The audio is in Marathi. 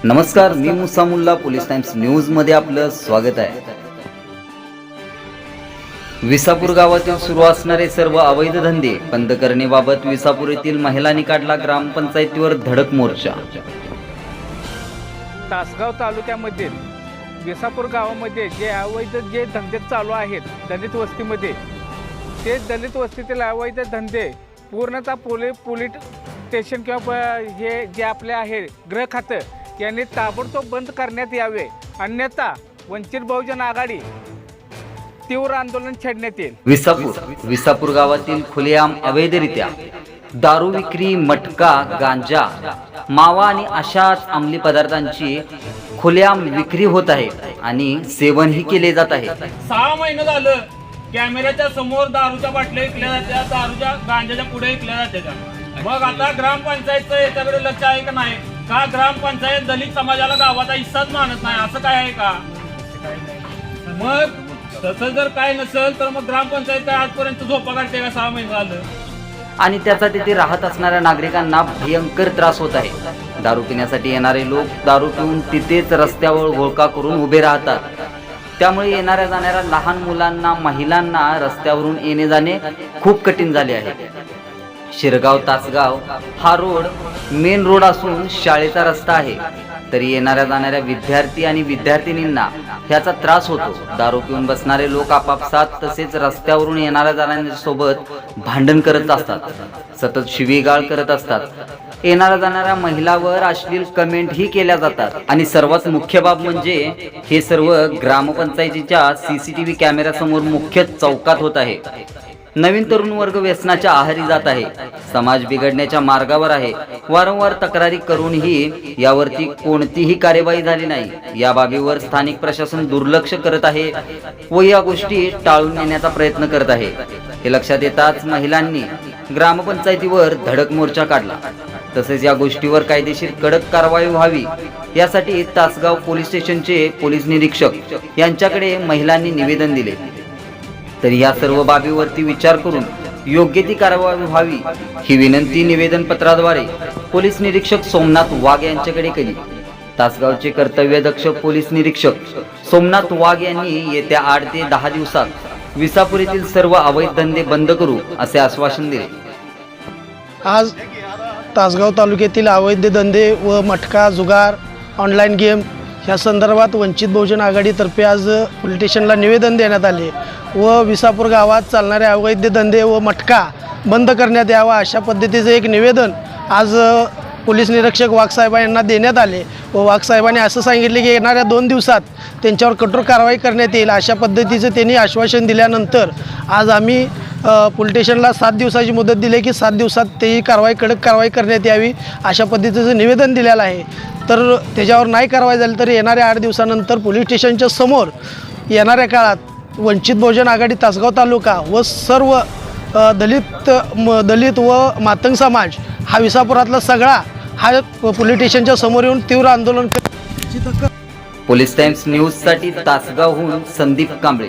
नमस्कार, मी मुसामुल्ला पोलीस टाइम्स न्यूज मध्ये आपलं स्वागत आहे। विसापूर गावातील सुरू असणारे सर्व अवैध धंदे बंद करण्याबाबत विसापूर येथील महिलांनी काढला ग्रामपंचायतीवर धडक मोर्चा। तासगाव तालुक्यामध्ये विसापूर गावामध्ये जे अवैध धंदे चालू आहेत दलित वस्तीमध्ये, ते दलित वस्तीतील अवैध धंदे पूर्णतः पोलीस स्टेशन किंवा हे जे आपले आहे गृह खातं यांनी ताबडतोब बंद करण्यात यावे, अन्यथा वंचित बहुजन आघाडी तीव्र आंदोलन छेडण्यात येईल। विसापूर गावातील खुलेआम अवैधरित्या दारू विक्री, मटका, गांजा, मावा आणि अशाच अंमली पदार्थांची खुलेआम विक्री होत आहे आणि सेवनही केले जात आहे। 6 महिने झालं कॅमेऱ्याच्या समोर दारूच्या बाटल्या विकल्या जात्या, दारूच्या गांजाच्या पुढे विकल्या जात्या। मग आता ग्रामपंचायतचं याच्याकडे लक्ष आहे का नाही? का ग्रामपंचायत दलित समाजाला गावाचा हिस्साच मानत नाही, असं काय आहे का? मग तसं जर काय नसेल तर मग ग्रामपंचायत काय आजपर्यंत झोपा काढते का? 6 महिने झालं आणि त्याचा तिथे राहत असणाऱ्या नागरिकांना भयंकर त्रास होत आहे। दारू पिण्यासाठी येणारे लोक दारू पिऊन तिथेच रस्त्यावर घोळका करून उभे राहतात, त्यामुळे येणाऱ्या जाणाऱ्या लहान मुलांना, महिलांना रस्त्यावरून येणे जाणे खूप कठीण झाले आहे। शिरगाव तासगाव हा रोड मेन रोड असून शाळेचा रस्ता आहे, तरी येणाऱ्या जाणाऱ्या विद्यार्थी आणि विद्यार्थिनींना ह्याचा त्रास होतो। दारू पिऊन बसणारे लोक आपापसात तसेच रस्त्यावरून येणाऱ्या जाणाऱ्यांसोबत भांडण करत असतात, सतत शिवीगाळ करत असतात। येणाऱ्या जाणाऱ्या महिलांवर अश्लील कमेंटही केल्या जातात आणि सर्वात मुख्य बाब म्हणजे हे सर्व ग्रामपंचायतीच्या CCTV कॅमेऱ्यासमोर मुख्य चौकात होत आहे। नवीन तरुण वर्ग व्यसनाच्या आहारी जात आहे, समाज बिघडण्याच्या मार्गावर आहे। वारंवार तक्रारी करूनही यावरती कोणतीही कार्यवाही झाली नाही। या बाबीवर स्थानिक प्रशासन दुर्लक्ष करत आहे व या गोष्टी टाळून नेण्याचा प्रयत्न करत आहे। हे लक्षात येताच महिलांनी ग्रामपंचायतीवर धडक मोर्चा काढला। तसेच या गोष्टीवर कायदेशीर कडक कारवाई व्हावी यासाठी तासगाव पोलीस स्टेशनचे पोलीस निरीक्षक यांच्याकडे महिलांनी निवेदन दिले। तर या सर्व बाबीवरती विचार करून योग्य ती कारवाई व्हावी ही विनंती निवेदन पत्राद्वारे पोलीस निरीक्षक सोमनाथ वाघ यांच्याकडे केली। तासगावचे कर्तव्यदक्ष पोलीस निरीक्षक सोमनाथ वाघ यांनी येत्या 8 ते 10 दिवसात विसापूर येथील सर्व अवैध धंदे बंद करू असे आश्वासन दिले। आज तासगाव तालुक्यातील अवैध धंदे व मटका, जुगार, ऑनलाईन गेम ह्या संदर्भात वंचित बहुजन आघाडीतर्फे आज पोलीस स्टेशनला निवेदन देण्यात आले व विसापूर गावात चालणारे अवैध धंदे व मटका बंद करण्यात यावा अशा पद्धतीचं एक निवेदन आज पोलीस निरीक्षक वाघसाहेब यांना देण्यात आले व वाघसाहेबांनी असं सांगितले की येणाऱ्या 2 दिवसात त्यांच्यावर कठोर कारवाई करण्यात येईल अशा पद्धतीचं त्यांनी आश्वासन दिल्यानंतर आज आम्ही पोलीस स्टेशनला 7 दिवसाची मुदत दिली की 7 दिवसात ते कडक कारवाई करण्यात यावी अशा पद्धतीचं निवेदन दिलेलं आहे। तर त्याच्यावर नाही कारवाई झाली तर येणाऱ्या 8 दिवसानंतर पोलीस स्टेशनच्या समोर येणाऱ्या काळात वंचित बहुजन आघाडी तासगाव तालुका व सर्व दलित व मातंग समाज हा विसापुरातला सगळा हा पोलीस स्टेशनच्या समोर येऊन तीव्र आंदोलन पोलीस टाइम्स न्यूज साठी तासगावहून संदीप कांबळे।